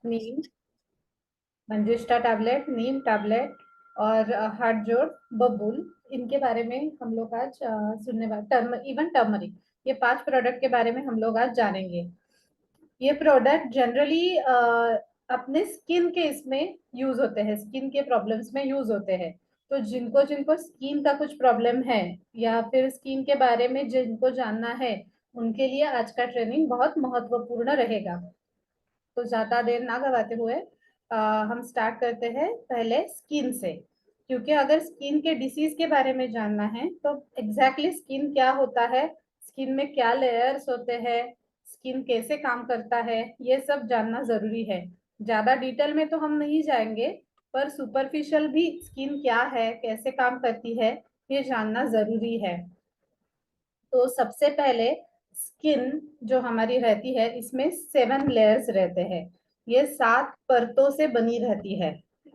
नीम, manjistha tablet, नीम tablet और हाथ जोड़, बबूल, इनके बारे में हम लोग आज सुनने वाले, इवन टर्मरिक, ये 5 प्रोडक्ट के बारे में हम लोग आज जानेंगे। ये प्रोडक्ट जनरली अपने स्किन के इसमें यूज होते हैं, स्किन के प्रॉब्लम्स में यूज होते हैं। तो जिनको जिनको स्किन का कुछ प्रॉब्लम है या फिर स्किन के बारे में जिनको जानना है, उनके लिए आज का ट्रेनिंग बहुत महत्वपूर्ण रहेगा। तो ज्यादा देर ना गवाते हुए हम स्टार्ट करते हैं पहले स्किन से। क्योंकि अगर स्किन के डिसीज के बारे में जानना है तो एग्जैक्टली स्किन क्या होता है, स्किन में क्या लेयर्स होते हैं, स्किन कैसे काम करता है, ये सब जानना जरूरी है। ज्यादा डिटेल में तो हम नहीं जाएंगे, पर सुपरफिशियल भी स्किन क्या है, कैसे काम करती है, ये जानना जरूरी है। तो सबसे पहले स्किन जो हमारी रहती है, इसमें 7 लेयर्स रहते हैं। ये 7 परतों से बनी रहती है,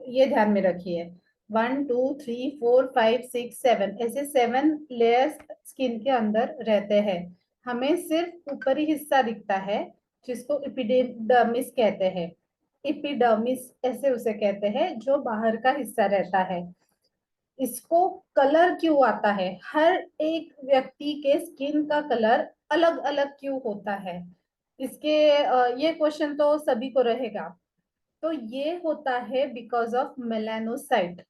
ये ध्यान में रखिए। 1 2 3 4 5 6 7 ऐसे 7 लेयर्स स्किन के अंदर रहते हैं। हमें सिर्फ ऊपरी हिस्सा दिखता है, जिसको एपिडर्मिस कहते हैं। एपिडर्मिस ऐसे उसे कहते हैं, जो बाहर का हिस्सा रहता है। इसको कलर क्यों आता है, हर एक व्यक्ति के स्किन का कलर अलग अलग क्यों होता है, इसके ये क्वेश्चन तो सभी को रहेगा। तो ये होता है बिकॉज ऑफ मेलानोसाइट।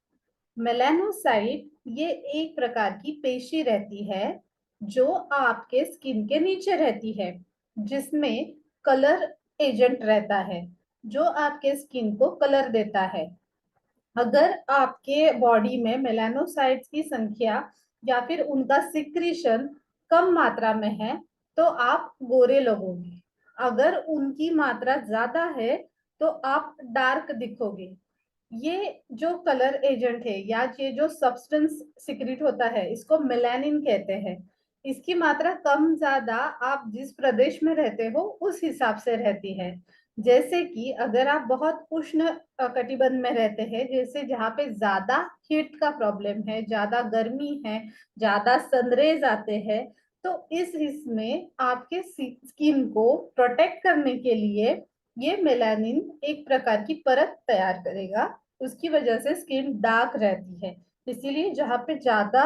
मेलानोसाइट ये एक प्रकार की पेशी रहती है, जो आपके स्किन के नीचे रहती है, जिसमें कलर एजेंट रहता है, जो आपके स्किन को कलर देता है। अगर आपके बॉडी में मेलानोसाइट्स की संख्या या फिर उनका सिक्रीशन कम मात्रा में है, तो आप गोरे लगोगे। अगर उनकी मात्रा ज्यादा है, तो आप डार्क दिखोगे। ये जो कलर एजेंट है या ये जो सब्सटेंस सिक्रीट होता है, इसको मेलानिन कहते हैं। इसकी मात्रा कम ज्यादा आप जिस प्रदेश में रहते हो उस हिसाब से रहती है। जैसे कि अगर आप बहुत उष्ण कटिबंध में रहते हैं, जैसे जहाँ पे ज्यादा हीट का प्रॉब्लम है, ज्यादा गर्मी है, ज्यादा सनरेज आते हैं, तो इस इसमें आपके स्किन को प्रोटेक्ट करने के लिए ये मेलानिन एक प्रकार की परत तैयार करेगा। उसकी वजह से स्किन डार्क रहती है। इसीलिए जहाँ पे ज्यादा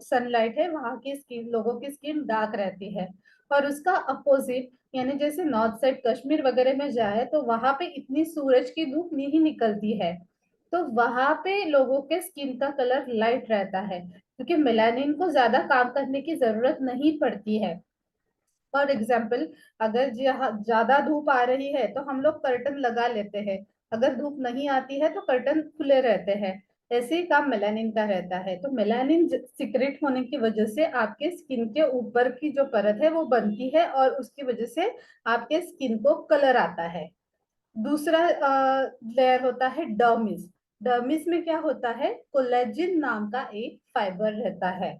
सनलाइट है, वहां की स्किन, लोगों की स्किन डार्क रहती है। और उसका अपोजिट, यानी जैसे नॉर्थ साइड कश्मीर वगैरह में जाए तो वहां पे इतनी सूरज की धूप नहीं निकलती है, तो वहां पे लोगों के स्किन का कलर लाइट रहता है, क्योंकि मेलानिन को ज्यादा काम करने की जरूरत नहीं पड़ती है। फॉर एग्जाम्पल, अगर ज्यादा धूप आ रही है तो हम लोग कर्टन लगा लेते हैं, अगर धूप नहीं आती है तो कर्टन खुले रहते हैं। ऐसे ही काम मेलानिन का रहता है। तो मेलानिन सिक्रेट होने की वजह से आपके स्किन के ऊपर की जो परत है वो बनती है, और उसकी वजह से आपके स्किन को कलर आता है। दूसरा लेयर होता है डर्मिस। डर्मिस में क्या होता है, कोलेजिन नाम का एक फाइबर रहता है।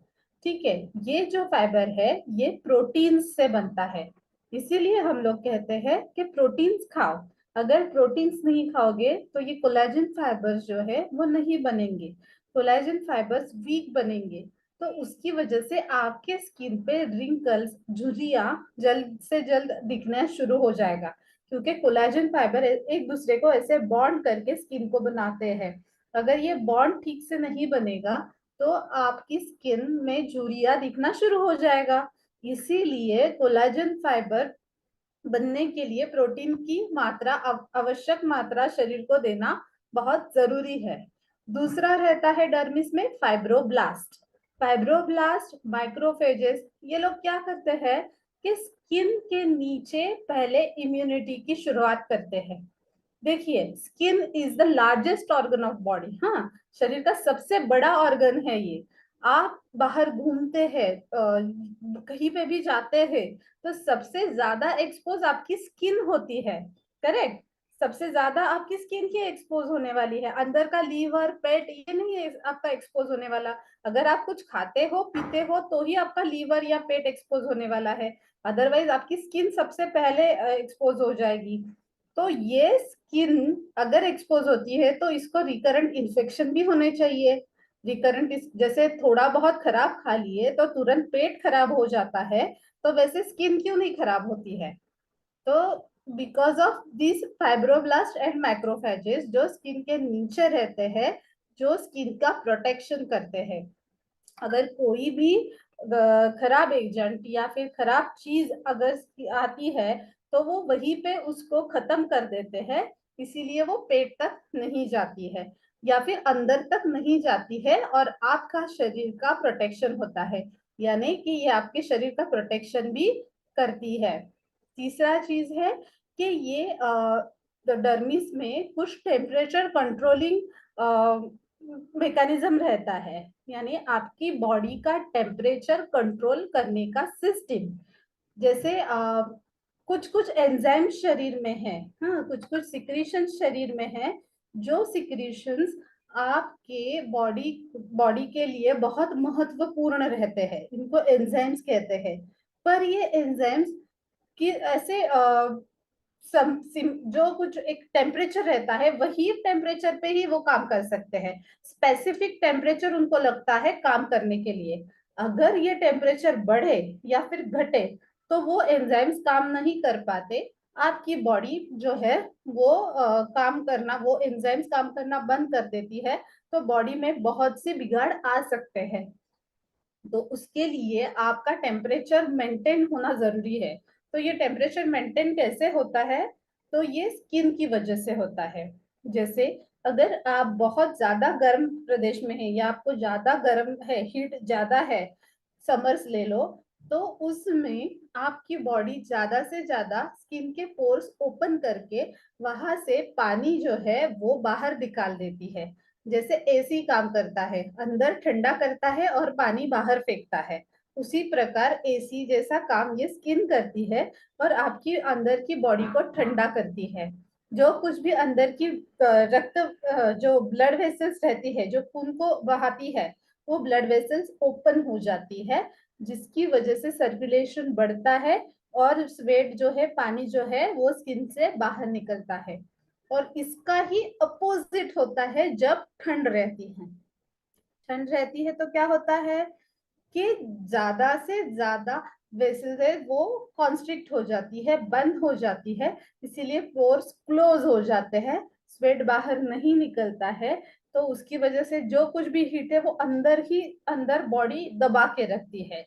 ठीक है, ये जो फाइबर है ये प्रोटीन से बनता है। इसीलिए हम लोग कहते हैं कि प्रोटीन्स खाओ। अगर प्रोटीन्स नहीं खाओगे तो ये कोलेजन फाइबर्स जो है वो नहीं बनेंगे, कोलेजन फाइबर्स वीक बनेंगे। तो उसकी वजह से आपके स्किन पे रिंकल्स, झुर्रियां जल्द से जल्द दिखना शुरू हो जाएगा, क्योंकि कोलेजन फाइबर एक दूसरे को ऐसे बॉन्ड करके स्किन को बनाते हैं। अगर ये बॉन्ड ठीक से नहीं बनेगा, तो आपकी स्किन में झुर्रियां दिखना शुरू हो जाएगा। इसीलिए कोलेजन फाइबर बनने के लिए प्रोटीन की मात्रा, आवश्यक मात्रा शरीर को देना बहुत जरूरी है। दूसरा रहता है डर्मिस में फाइब्रोब्लास्ट। फाइब्रोब्लास्ट, माइक्रोफेजेस, ये लोग क्या करते हैं कि स्किन के नीचे पहले इम्यूनिटी की शुरुआत करते हैं। देखिए, skin is the largest organ of body. हाँ, शरीर का सबसे बड़ा ऑर्गन है ये। आप बाहर घूमते हैं, कहीं पे भी जाते हैं, तो सबसे ज्यादा एक्सपोज आपकी स्किन होती है। करेक्ट, सबसे ज्यादा आपकी स्किन की एक्सपोज होने वाली है। अंदर का लीवर, पेट, ये नहीं है आपका एक्सपोज होने वाला। अगर आप कुछ खाते हो पीते हो तो ही आपका लीवर या पेट एक्सपोज होने वाला है, अदरवाइज आपकी स्किन सबसे पहले एक्सपोज हो जाएगी। तो ये स्किन अगर एक्सपोज होती है तो इसको रिकरेंट इन्फेक्शन भी होने चाहिए। रिकरेंट, जैसे थोड़ा बहुत खराब खा लिए तो तुरंत पेट खराब हो जाता है, तो वैसे स्किन क्यों नहीं खराब होती है। तो because of this fibroblast and macrophages जो स्किन के नीचे रहते हैं, जो स्किन का प्रोटेक्शन करते हैं। अगर कोई भी खराब एजेंट या फिर खराब चीज अगर आती है तो वो वहीं पे उसको खत्म कर देते हैं, इसीलिए वो पेट तक नहीं जाती है या फिर अंदर तक नहीं जाती है और आपका शरीर का प्रोटेक्शन होता है, यानी कि ये आपके शरीर का प्रोटेक्शन भी करती है। तीसरा चीज है कि ये डर्मिस में कुछ टेम्परेचर कंट्रोलिंग मैकेनिज्म रहता है, यानी आपकी बॉडी का टेम्परेचर कंट्रोल करने का सिस्टम। जैसे कुछ कुछ एंजाइम शरीर में है, हाँ, कुछ कुछ सिक्रीशन शरीर में है, जो सिक्रीशंस आपके बॉडी बॉडी के लिए बहुत महत्वपूर्ण रहते हैं, इनको एंजाइम्स कहते हैं। पर ये एंजाइम्स कि ऐसे जो कुछ एक टेम्परेचर रहता है वही टेम्परेचर पे ही वो काम कर सकते हैं, स्पेसिफिक टेम्परेचर उनको लगता है काम करने के लिए। अगर ये टेम्परेचर बढ़े या फिर घटे तो वो एंजाइम्स काम नहीं कर पाते, आपकी बॉडी जो है वो काम करना, वो एंजाइम्स काम करना बंद कर देती है, तो बॉडी में बहुत से बिगाड़ आ सकते हैं। तो उसके लिए आपका टेम्परेचर मेंटेन होना जरूरी है। तो ये टेम्परेचर मेंटेन कैसे होता है? तो ये स्किन की वजह से होता है। जैसे अगर आप बहुत ज्यादा गर्म प्रदेश में है या आपको ज्यादा गर्म है, हीट ज्यादा है, समर्स ले लो, तो उसमें आपकी बॉडी ज्यादा से ज्यादा स्किन के पोर्स ओपन करके वहां से पानी जो है वो बाहर निकाल देती है। जैसे एसी काम करता है, अंदर ठंडा करता है और पानी बाहर फेंकता है, उसी प्रकार एसी जैसा काम ये स्किन करती है और आपकी अंदर की बॉडी को ठंडा करती है। जो कुछ भी अंदर की रक्त जो ब्लड वेसल्स रहती है, जो खून को बहाती है, वो ब्लड वेसल्स ओपन हो जाती है, जिसकी वजह से सर्कुलेशन बढ़ता है और स्वेट जो है, पानी जो है, वो स्किन से बाहर निकलता है। और इसका ही अपोजिट होता है जब ठंड रहती है। ठंड रहती है तो क्या होता है कि ज्यादा से ज्यादा वेसल्स है वो कॉन्स्ट्रिक्ट हो जाती है, बंद हो जाती है, इसीलिए पोर्स क्लोज हो जाते हैं, स्वेट बाहर नहीं निकलता है। तो उसकी वजह से जो कुछ भी हीट है वो अंदर ही अंदर बॉडी दबा के रखती है।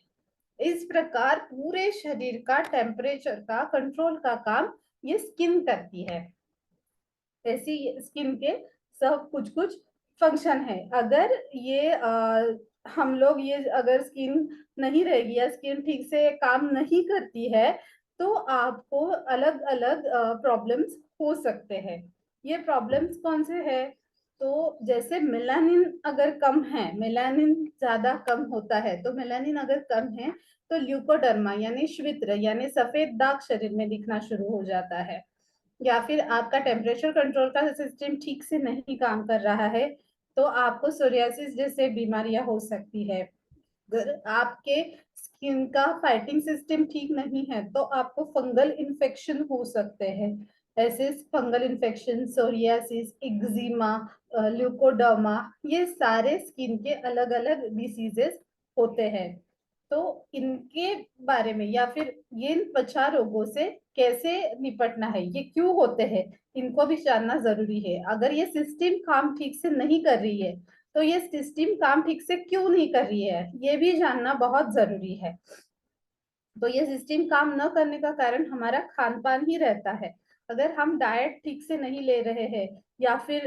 इस प्रकार पूरे शरीर का टेम्परेचर का कंट्रोल का काम ये स्किन करती है। ऐसी स्किन के सब कुछ कुछ फंक्शन है। अगर ये हम लोग ये अगर स्किन नहीं रहेगी या स्किन ठीक से काम नहीं करती है तो आपको अलग अलग प्रॉब्लम्स हो सकते हैं। ये प्रॉब्लम्स कौन से है? तो जैसे मेलानिन अगर कम है, मेलानिन ज्यादा कम होता है, तो मेलानिन अगर कम है तो ल्यूकोडर्मा यानी श्वेत्र यानी सफेद दाग शरीर में दिखना शुरू हो जाता है। या फिर आपका टेम्परेचर कंट्रोल का सिस्टम ठीक से नहीं काम कर रहा है तो आपको सोरियासिस जैसे बीमारियां हो सकती है। अगर आपके स्किन का फाइटिंग सिस्टम ठीक नहीं है तो आपको फंगल इन्फेक्शन हो सकते हैं। ऐसे fungal infection, psoriasis, eczema, leucoderma, ये सारे स्किन के अलग अलग डिसीजेस होते हैं। तो इनके बारे में या फिर ये त्वचा रोगों से कैसे निपटना है, ये क्यों होते हैं, इनको भी जानना जरूरी है। अगर ये सिस्टम काम ठीक से नहीं कर रही है तो ये सिस्टम काम ठीक से क्यों नहीं कर रही है, ये भी जानना बहुत जरूरी है। तो ये सिस्टम काम न करने का कारण हमारा खान पान ही रहता है। अगर हम डाइट ठीक से नहीं ले रहे हैं या फिर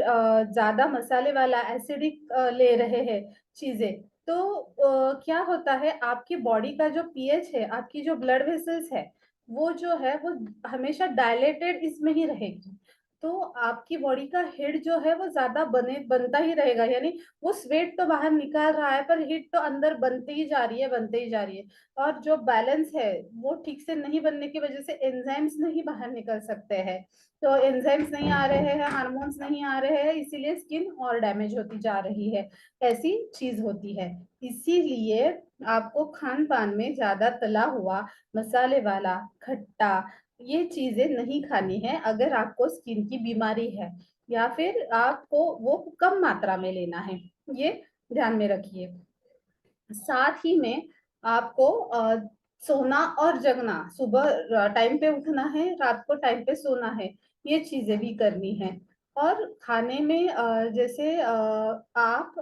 ज्यादा मसाले वाला एसिडिक ले रहे हैं चीजें, तो क्या होता है, आपकी बॉडी का जो पीएच है, आपकी जो ब्लड वेसल्स है, वो जो है वो हमेशा डायलेटेड इसमें ही रहेगी। तो आपकी बॉडी का हेड जो है वो ज्यादा बनता ही रहेगा, यानी वो स्वेट तो बाहर निकाल रहा है पर हीट तो अंदर बनती ही जा रही है, बनते ही जा रही है। और जो बैलेंस है वो ठीक से नहीं बनने की वजह से एंजाइम्स नहीं बाहर निकल सकते हैं। तो एंजाइम्स नहीं आ रहे हैं, हार्मोन्स नहीं आ रहे हैं, इसीलिए स्किन और डैमेज होती जा रही है। ऐसी चीज होती है। इसीलिए आपको खान पान में ज्यादा तला हुआ, मसाले वाला, खट्टा, ये चीजें नहीं खानी है अगर आपको स्किन की बीमारी है, या फिर आपको वो कम मात्रा में लेना है, ये ध्यान में रखिए। साथ ही में आपको सोना और जगना, सुबह टाइम पे उठना है, रात को टाइम पे सोना है, ये चीजें भी करनी है। और खाने में जैसे आप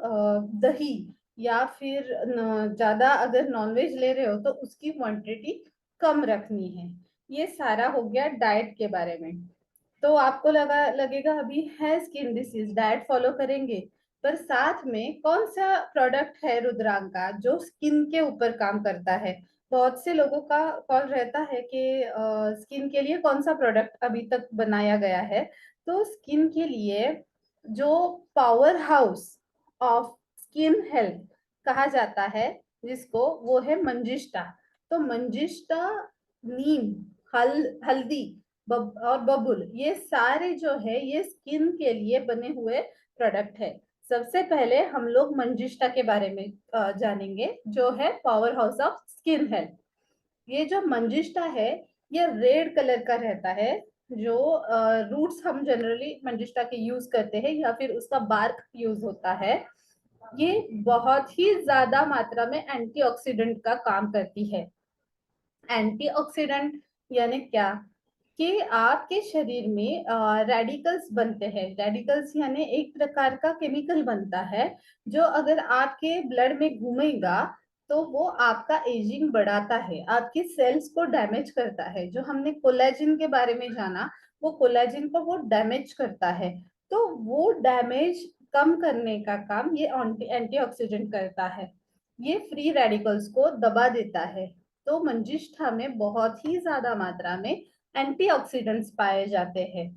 दही या फिर ज्यादा अगर नॉनवेज ले रहे हो तो उसकी क्वांटिटी कम रखनी है। ये सारा हो गया डाइट के बारे में। तो आपको लगेगा अभी है स्किन डिसीज, डाइट फॉलो करेंगे, पर साथ में कौन सा प्रोडक्ट है रुद्रांग का जो स्किन के ऊपर काम करता है? बहुत से लोगों का कॉल रहता है कि स्किन के लिए कौन सा प्रोडक्ट अभी तक बनाया गया है। तो स्किन के लिए जो power house of skin health कहा जाता है जिसको, वो है मंजिष्ठा। तो मंजिष्ठा, नीम, हल्दी और बबुल, ये सारे जो है ये स्किन के लिए बने हुए प्रोडक्ट है। सबसे पहले हम लोग मंजिष्ठा के बारे में जानेंगे, जो है power house of skin health. ये जो मंजिष्ठा है ये रेड कलर का रहता है। जो रूट्स हम जनरली मंजिष्ठा के यूज करते हैं या फिर उसका बार्क यूज होता है, ये बहुत ही ज्यादा मात्रा में एंटीऑक्सीडेंट का काम करती है। एंटीऑक्सीडेंट यानी क्या? कि आपके शरीर में रेडिकल्स बनते हैं। रेडिकल्स यानी एक प्रकार का केमिकल बनता है जो अगर आपके ब्लड में घूमेगा तो वो आपका एजिंग बढ़ाता है, आपकी सेल्स को डैमेज करता है। जो हमने कोलेजिन के बारे में जाना, वो कोलेजिन को वो डैमेज करता है। तो वो डैमेज कम करने का काम ये एंटीऑक्सीडेंट करता है। ये फ्री रेडिकल्स को दबा देता है। तो मंजिष्ठा में बहुत ही ज्यादा मात्रा में एंटीऑक्सीडेंट्स पाए जाते हैं।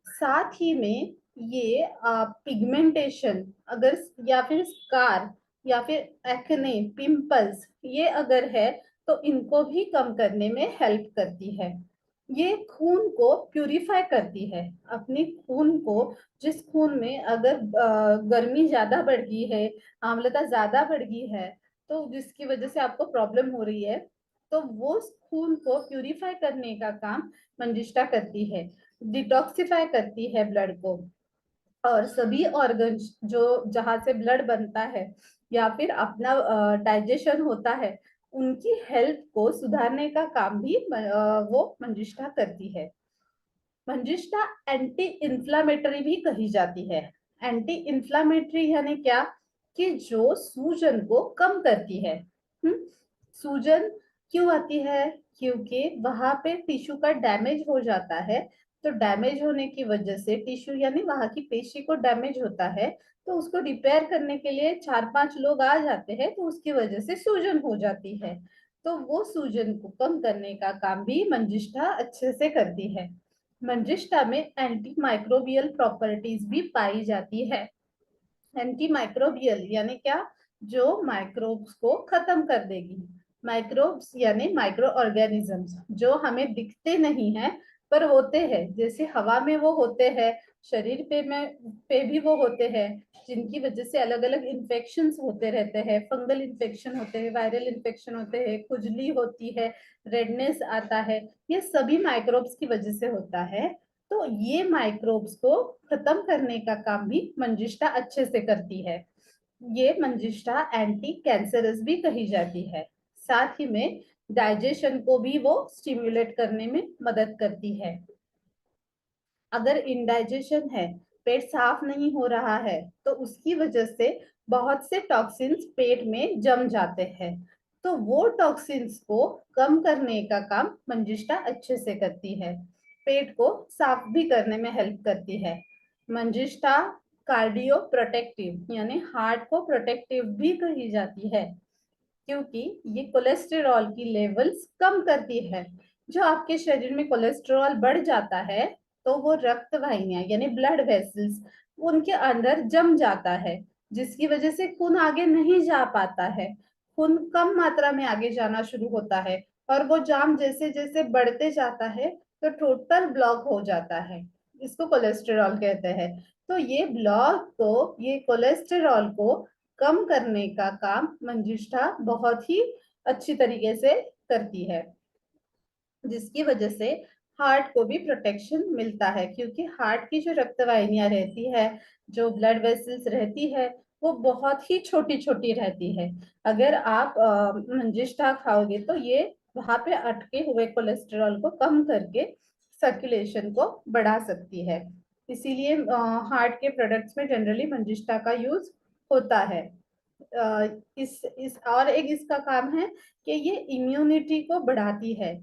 साथ ही में ये पिगमेंटेशन अगर या फिर स्कार या फिर एक्ने, पिंपल्स, ये अगर है तो इनको भी कम करने में हेल्प करती है। ये खून को प्यूरिफाई करती है। अपने खून को, जिस खून में अगर गर्मी ज्यादा बढ़ गई है, आम्लता ज्यादा बढ़ गई है, तो जिसकी वजह से आपको प्रॉब्लम हो रही है, तो वो खून को प्यूरिफाई करने का काम मंजिष्ठा करती है। डिटॉक्सिफाई करती है ब्लड को। और सभी ऑर्गन्स जो जहां से ब्लड बनता है या फिर अपना डाइजेशन होता है, उनकी हेल्थ को सुधारने का काम भी वो मंजिष्ठा करती है। मंजिष्ठा एंटी इंफ्लामेटरी भी कही जाती है। एंटी इंफ्लामेटरी यानी क्या? कि जो सूजन को कम करती है। सूजन क्यों आती है? क्योंकि वहां पे टिश्यू का डैमेज हो जाता है। तो डैमेज होने की वजह से टिश्यू यानी वहां की पेशी को डैमेज होता है, तो उसको रिपेयर करने के लिए 4-5 लोग आ जाते हैं, तो उसकी वजह से सूजन हो जाती है। तो वो सूजन को कम करने का काम भी मंजिष्ठा अच्छे से करती है। मंजिष्ठा में एंटी माइक्रोबियल प्रॉपर्टीज भी पाई जाती है। एंटी माइक्रोबियल यानी क्या? जो माइक्रोब्स को खत्म कर देगी। माइक्रोब्स यानी माइक्रो ऑर्गेनिजम्स जो हमें दिखते नहीं है पर होते हैं, जैसे हवा में वो होते हैं, शरीर पे भी वो होते हैं, जिनकी वजह से अलग अलग इन्फेक्शंस होते रहते हैं। फंगल इन्फेक्शन होते हैं, वायरल इन्फेक्शन होते हैं, खुजली होती है, रेडनेस आता है, ये सभी माइक्रोब्स की वजह से होता है। तो ये माइक्रोब्स को खत्म करने का काम भी मंजिष्ठा अच्छे से करती है। ये मंजिष्ठा एंटी कैंसरस भी कही जाती है। साथ ही में डाइजेशन को भी वो स्टिम्युलेट करने में मदद करती है। अगर इंडाइजेशन है, पेट साफ नहीं हो रहा है, तो उसकी वजह से बहुत से टॉक्सिन्स पेट में जम जाते हैं। तो वो टॉक्सिन्स को कम करने का काम मंजिष्ठा अच्छे से करती है। पेट को साफ भी करने में हेल्प करती है। मंजिष्ठा कार्डियो प्रोटेक्टिव यानी हार्ट को प्रोटेक्टिव भी कही जाती है, क्योंकि ये कोलेस्टेरॉल की लेवल्स कम करती है। जो आपके शरीर में कोलेस्टेरॉल बढ़ जाता है, तो वो रक्त वाहिनियां यानी ब्लड वेसल्स उनके अंदर जम जाता है, जिसकी वजह से खून आगे नहीं जा पाता है। खून कम मात्रा में आगे जाना शुरू होता है, और वो जाम जैसे जैसे बढ़ते जाता है तो टोटल ब्लॉक हो जाता है। इसको कोलेस्टेरॉल कहते हैं। तो ये ब्लॉक को, ये कोलेस्टेरॉल को कम करने का काम मंजिष्ठा बहुत ही अच्छी तरीके से करती है, जिसकी वजह से हार्ट को भी प्रोटेक्शन मिलता है। क्योंकि हार्ट की जो रक्तवाहिनियां रहती है, जो ब्लड वेसल्स रहती है, वो बहुत ही छोटी छोटी रहती है। अगर आप मंजिष्ठा खाओगे तो ये वहां पे अटके हुए कोलेस्ट्रॉल को कम करके सर्कुलेशन को बढ़ा सकती है। इसीलिए हार्ट के प्रोडक्ट्स में जनरली मंजिष्ठा का यूज होता है। इस और एक इसका काम है कि ये इम्यूनिटी को बढ़ाती है।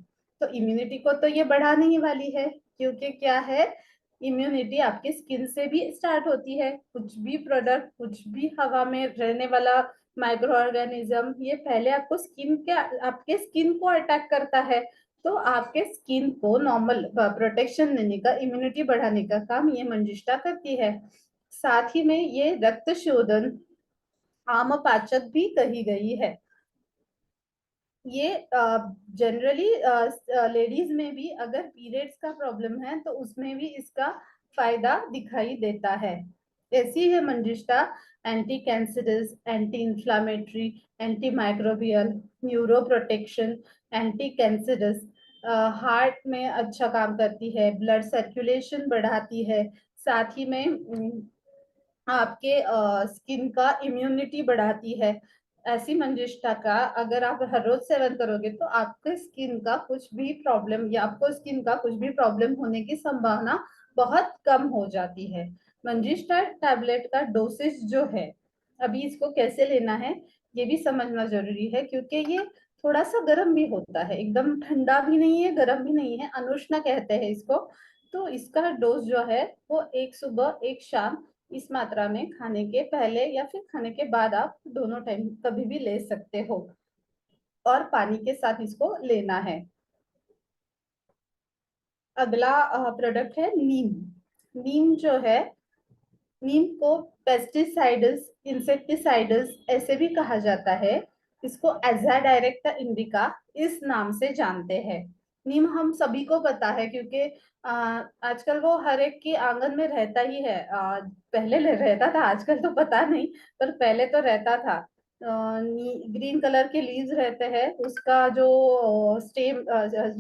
तो इम्यूनिटी को तो ये बढ़ाने ही वाली है, क्योंकि क्या है, इम्यूनिटी आपके स्किन से भी स्टार्ट होती है। कुछ भी प्रोडक्ट, कुछ भी हवा में रहने वाला माइक्रो ऑर्गेनिज्म, ये पहले आपको आपके स्किन को अटैक करता है। तो आपके स्किन को नॉर्मल प्रोटेक्शन देने का, इम्यूनिटी बढ़ाने का काम ये मंजिष्ठा करती है। साथ ही में ये रक्त शोधन, आम पाचक भी कही गई है। ये जनरली लेडीज में भी अगर पीरियड्स का प्रॉब्लम है तो उसमें भी इसका फायदा दिखाई देता है। ऐसी है manjistha anti cancerous, anti inflammatory, anti microbial, neuro protection, anti cancerous, heart में अच्छा काम करती है, ब्लड सर्कुलेशन बढ़ाती है। साथ ही में आपके स्किन का इम्यूनिटी बढ़ाती है। ऐसी मंजिष्ठा का अगर आप हर रोज सेवन करोगे तो आपके स्किन का कुछ भी प्रॉब्लम, या आपको स्किन का कुछ भी प्रॉब्लम होने की संभावना बहुत कम हो जाती है। मंजिष्ठा टैबलेट का डोसेज जो है, अभी इसको कैसे लेना है ये भी समझना जरूरी है, क्योंकि ये थोड़ा सा गर्म भी होता है, एकदम ठंडा भी नहीं है, गर्म भी नहीं है, अनुष्णा कहते हैं इसको। तो इसका डोज जो है वो एक सुबह एक शाम, इस मात्रा में खाने के पहले या फिर खाने के बाद आप दोनों टाइम कभी भी ले सकते हो, और पानी के साथ इसको लेना है। अगला प्रोडक्ट है नीम। नीम जो है, नीम को पेस्टिसाइड्स, इंसेक्टिसाइड्स ऐसे भी कहा जाता है। इसको एजा डायरेक्टा इंडिका इस नाम से जानते हैं। नीम हम सभी को पता है, क्योंकि आजकल वो हर एक के आंगन में रहता ही है। पहले रहता था, आजकल तो पता नहीं, पर पहले तो रहता था। ग्रीन कलर के लीव्स रहते हैं, उसका जो स्टेम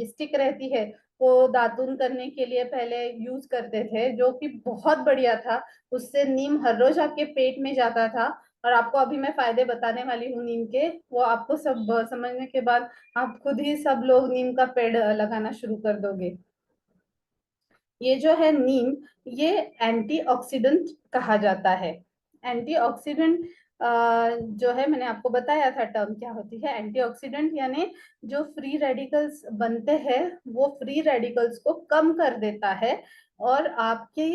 स्टिक रहती है, वो दातुन करने के लिए पहले यूज करते थे, जो कि बहुत बढ़िया था। उससे नीम हर रोज आपके पेट में जाता था। और आपको अभी मैं फायदे बताने वाली हूँ नीम के, वो आपको सब समझने के बाद आप खुद ही सब लोग नीम का पेड़ लगाना शुरू कर दोगे। ये जो है नीम, ये एंटीऑक्सीडेंट कहा जाता है। एंटीऑक्सीडेंट जो है, मैंने आपको बताया था टर्म क्या होती है। एंटीऑक्सीडेंट यानी जो फ्री रेडिकल्स बनते हैं वो फ्री रेडिकल्स को कम कर देता है, और आपके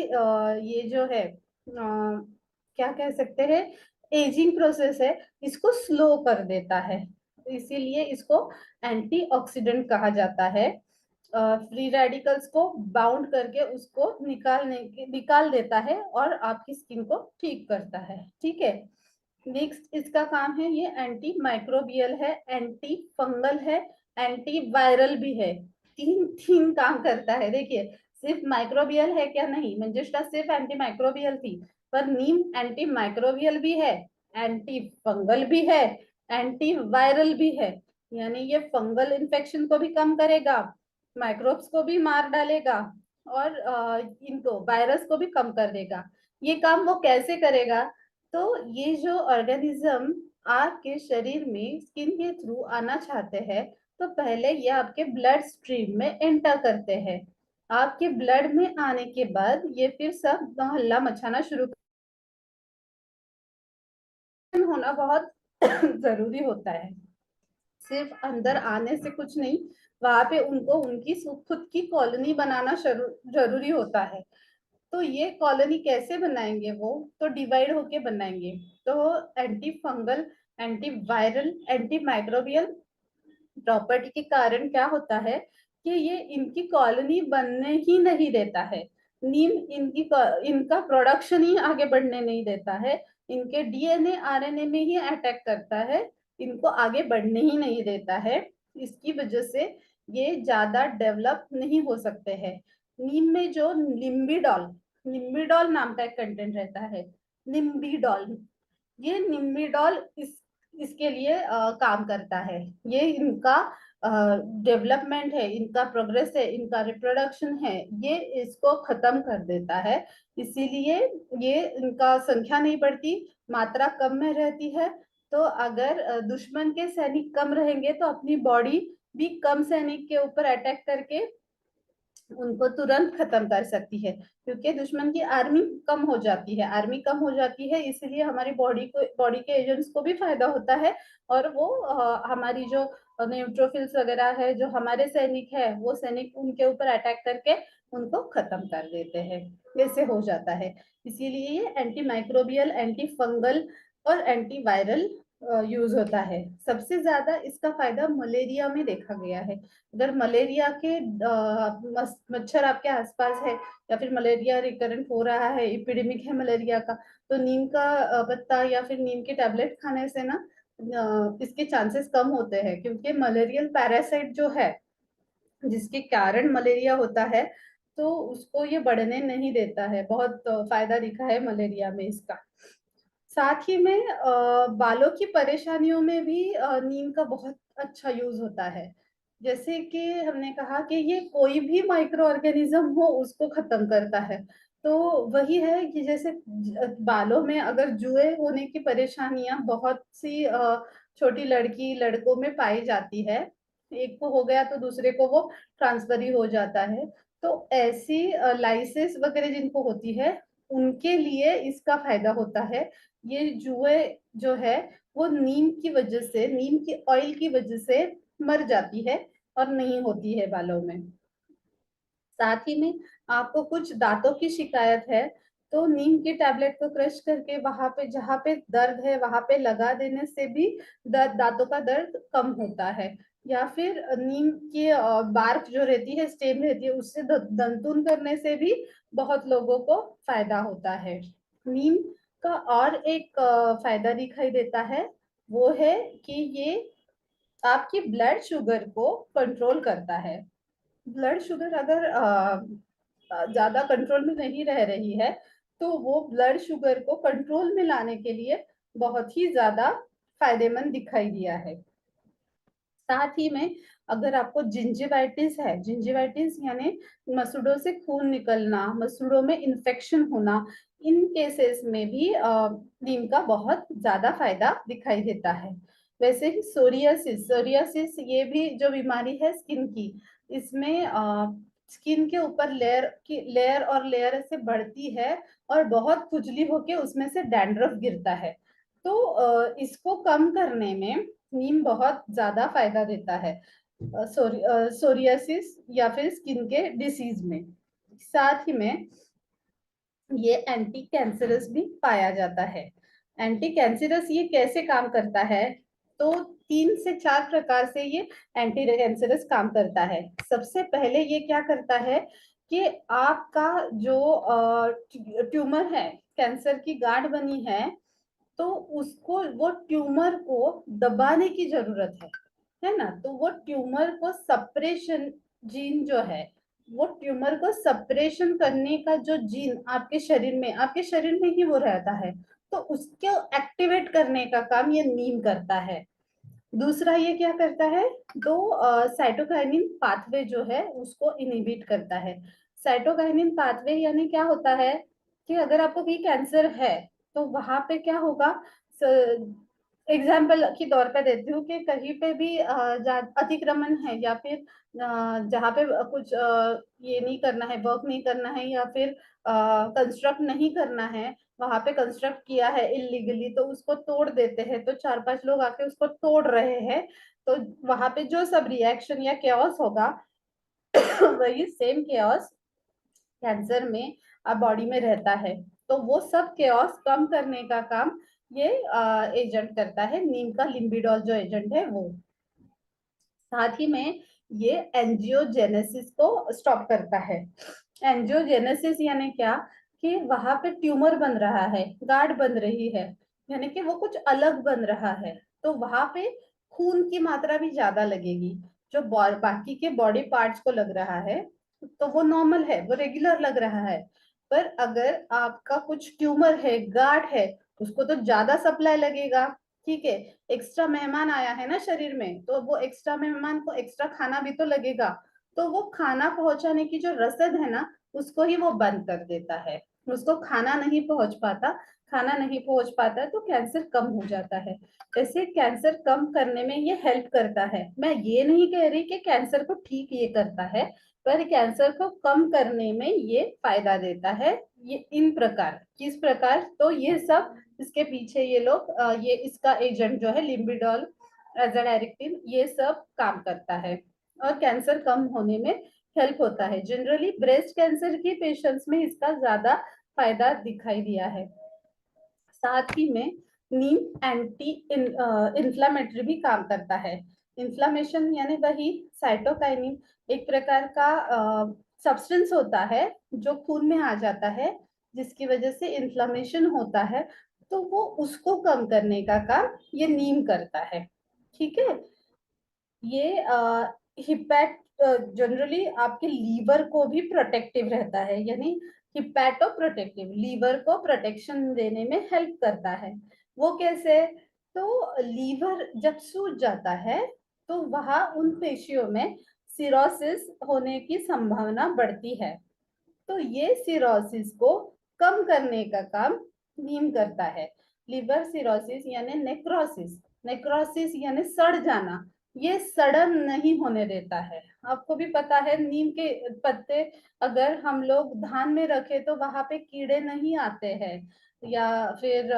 ये जो है क्या कह सकते हैं, एजिंग प्रोसेस है, इसको स्लो कर देता है। इसीलिए इसको एंटीऑक्सीडेंट कहा जाता है। फ्री रेडिकल्स को बाउंड करके उसको निकाल देता है और आपकी स्किन को ठीक करता है। ठीक है। नेक्स्ट इसका काम है, ये एंटी माइक्रोबियल है, एंटी फंगल है, एंटी वायरल भी है। तीन तीन काम करता है। देखिए, सिर्फ माइक्रोबियल है क्या? नहीं, मंजिष्ठा सिर्फ एंटी माइक्रोबियल थी, पर नीम एंटी माइक्रोबियल भी है, एंटी फंगल भी है, एंटी वायरल भी है। यानी ये फंगल इन्फेक्शन को भी कम करेगा, माइक्रोब्स को भी मार डालेगा, और इनको वायरस को भी कम कर देगा। ये काम वो कैसे करेगा? तो ये जो ऑर्गेनिज्म आपके शरीर में स्किन के थ्रू आना चाहते हैं, तो पहले ये आपके ब्लड स्ट्रीम में एंटर करते हैं। आपके ब्लड में आने के बाद ये फिर सब हल्ला मचाना शुरू होना बहुत जरूरी होता है। सिर्फ अंदर आने से कुछ नहीं, वहां पे उनको उनकी खुद की कॉलोनी बनाना जरूरी होता है। तो ये कॉलोनी कैसे बनाएंगे? वो तो डिवाइड होके बनाएंगे। तो anti fungal, anti viral, anti microbial property के कारण क्या होता है कि ये इनकी कॉलोनी बनने ही नहीं देता है। नीम इनका प्रोडक्शन ही आगे बढ़ने नहीं देता है। इनके डीएनए आरएनए में ही अटैक करता है, इनको आगे बढ़ने ही नहीं देता है। इसकी वजह से ये ज्यादा डेवलप नहीं हो सकते हैं। नीम में जो निम्बिडॉल, निम्बिडॉल नाम का एक कंटेंट रहता है, निम्बिडॉल, ये निम्बिडॉल इसके लिए काम करता है। ये इनका डेवलपमेंट है, इनका प्रोग्रेस है, इनका रिप्रोडक्शन है, ये इसको खत्म कर देता है। इसीलिए ये इनका संख्या नहीं बढ़ती, मात्रा कम में रहती है। तो अगर दुश्मन के सैनिक कम रहेंगे तो अपनी बॉडी भी कम सैनिक के ऊपर अटैक करके उनको तुरंत खत्म कर सकती है, क्योंकि दुश्मन की आर्मी कम हो जाती है। आर्मी कम हो जाती है इसलिए हमारी बॉडी के एजेंट्स को भी फायदा होता है, और वो हमारी जो न्यूट्रोफिल्स वगैरह है, जो हमारे सैनिक है, वो सैनिक उनके ऊपर अटैक करके उनको खत्म कर देते हैं। ऐसे हो जाता है। इसीलिए ये एंटी माइक्रोबियल, एंटी फंगल और एंटी वायरल यूज होता है। सबसे ज्यादा इसका फायदा मलेरिया में देखा गया है। अगर मलेरिया के मच्छर आपके आसपास है, या फिर मलेरिया रिकरेंट हो रहा है, इपिडेमिक है मलेरिया का, तो नीम का पत्ता या फिर नीम के टैबलेट खाने से ना इसके चांसेस कम होते हैं, क्योंकि मलेरियल पैरासाइट जो है, जिसके कारण मलेरिया होता है, तो उसको ये बढ़ने नहीं देता है। बहुत फायदा दिखा है मलेरिया में इसका। साथ ही में बालों की परेशानियों में भी नीम का बहुत अच्छा यूज होता है। जैसे कि हमने कहा कि ये कोई भी माइक्रो ऑर्गेनिज्म हो उसको खत्म करता है। तो वही है कि जैसे बालों में अगर जुए होने की परेशानियां बहुत सी छोटी लड़की लड़कों में पाई जाती है, एक को हो गया तो दूसरे को वो ट्रांसफर ही हो जाता है। तो ऐसी लाइसिस वगैरह जिनको होती है, उनके लिए इसका फायदा होता है। ये जुए जो है वो नीम की वजह से, नीम की ऑयल की वजह से मर जाती है और नहीं होती है बालों में। साथ ही में आपको कुछ दांतों की शिकायत है, तो नीम के टैबलेट को क्रश करके वहां पे जहाँ पे दर्द है वहां पे लगा देने से भी दांतों का दर्द कम होता है। या फिर नीम की बार्क जो रहती है, स्टेम रहती है, उससे दंतुन करने से भी बहुत लोगों को फायदा होता है। नीम का और एक फायदा दिखाई देता है, वो है कि ये आपकी ब्लड शुगर को कंट्रोल करता है। ब्लड शुगर अगर ज्यादा कंट्रोल में नहीं रह रही है, तो वो ब्लड शुगर को कंट्रोल में लाने के लिए बहुत ही ज्यादा फायदेमंद दिखाई दिया है। साथ ही में अगर आपको जिंजिवाइटिस है, जिंजिवाइटिस यानी मसूड़ों से खून निकलना, मसूड़ों में इन्फेक्शन होना, इन केसेस में भी नीम का बहुत ज्यादा फायदा दिखाई देता है। वैसे ही सोरियासिस, सोरियासिस ये भी जो बीमारी है स्किन की, इसमें स्किन के ऊपर लेयर और लेयर से बढ़ती है, और बहुत खुजली होके उसमें से डैंड्रफ गिरता है। तो इसको कम करने में नीम बहुत ज्यादा फायदा देता है सोरियासिस या फिर स्किन के डिसीज में। साथ ही में ये एंटी कैंसरस भी पाया जाता है। एंटी कैंसरस ये कैसे काम करता है? तो 3 से 4 प्रकार से ये एंटी कैंसरस काम करता है। सबसे पहले ये क्या करता है कि आपका जो ट्यूमर है, कैंसर की गांठ बनी है, तो उसको, वो ट्यूमर को दबाने की जरूरत है ना। तो वो ट्यूमर को सप्रेशन जीन जो है, वो ट्यूमर को सप्रेशन करने का जो जीन आपके शरीर में ही वो रहता है, तो उसको एक्टिवेट करने का काम ये नीम करता है। दूसरा ये क्या करता है, दो साइटोकाइनिन पाथवे जो है उसको इनहिबिट करता है। साइटोकाइनिन पाथवे यानी क्या होता है कि अगर आपको कहीं कैंसर है, तो वहां पे क्या होगा, एग्जाम्पल के तौर पे देती हूँ कि कहीं पे भी अतिक्रमण है, या फिर जहाँ पे कुछ ये नहीं करना है, वर्क नहीं करना है, या फिर कंस्ट्रक्ट नहीं करना है, वहां पे कंस्ट्रक्ट किया है इलीगली, तो उसको तोड़ देते हैं, तो 4-5 लोग आके उसको तोड़ रहे हैं, तो वहां पे जो सब रिएक्शन या केओस होगा वही सेम केओस कैंसर में बॉडी में रहता है। तो वो सब केओस कम करने का काम ये एजेंट करता है, नीम का लिम्बिडोल जो एजेंट है वो। साथ ही में ये एंजियोजेनेसिस को स्टॉप करता है। एंजियोजेनेसिस यानी क्या, कि वहां पे ट्यूमर बन रहा है, गांठ बन रही है, यानी कि वो कुछ अलग बन रहा है, तो वहां पे खून की मात्रा भी ज्यादा लगेगी। जो बाकी के बॉडी पार्ट्स को लग रहा है, तो वो नॉर्मल है, वो रेगुलर लग रहा है। पर अगर आपका कुछ ट्यूमर है, गांठ है, उसको तो ज्यादा सप्लाई लगेगा। ठीक है, एक्स्ट्रा मेहमान आया है ना शरीर में, तो वो एक्स्ट्रा मेहमान को एक्स्ट्रा खाना भी तो लगेगा। तो वो खाना पहुंचाने की जो रसद है ना, उसको ही वो बंद कर देता है, उसको खाना नहीं पहुंच पाता। खाना नहीं पहुंच पाता तो कैंसर कम हो जाता है। ऐसे कैंसर कम करने में ये हेल्प करता है। मैं ये नहीं कह रही कि कैंसर को ठीक ये करता है, पर कैंसर को कम करने में ये फायदा देता है। ये इन प्रकार, किस प्रकार, तो ये सब इसके पीछे ये लोग ये इसका एजेंट जो है लिम्बिडोल, एजाडायरेक्टिन, ये सब काम करता है और कैंसर कम होने में हेल्प होता है। जनरली ब्रेस्ट कैंसर के पेशेंट्स में इसका ज्यादा फायदा दिखाई दिया है। साथ ही में नीम एंटी इन्फ्लामेटरी भी काम करता है। इन्फ्लामेशन यानी वही साइटोकाइनिन, एक प्रकार का सब्सटेंस होता है जो खून में आ जाता है, जिसकी वजह से इन्फ्लामेशन होता है, तो वो उसको कम करने का काम ये नीम करता है। ठीक है। ये हिपैट जनरली आपके लीवर को भी प्रोटेक्टिव रहता है, यानी हिपैटो प्रोटेक्टिव, लीवर को प्रोटेक्शन देने में हेल्प करता है। वो कैसे? तो लीवर जब सूज जाता है तो वहां उन पेशियों में सिरोसिस होने की संभावना बढ़ती है। तो ये सिरोसिस को कम करने का काम नीम करता है। लिवर सिरोसिस यानी नेक्रोसिस, नेक्रोसिस यानी सड़ जाना, ये सड़न नहीं होने देता है। आपको भी पता है नीम के पत्ते अगर हम लोग धान में रखे तो वहां पे कीड़े नहीं आते हैं। या फिर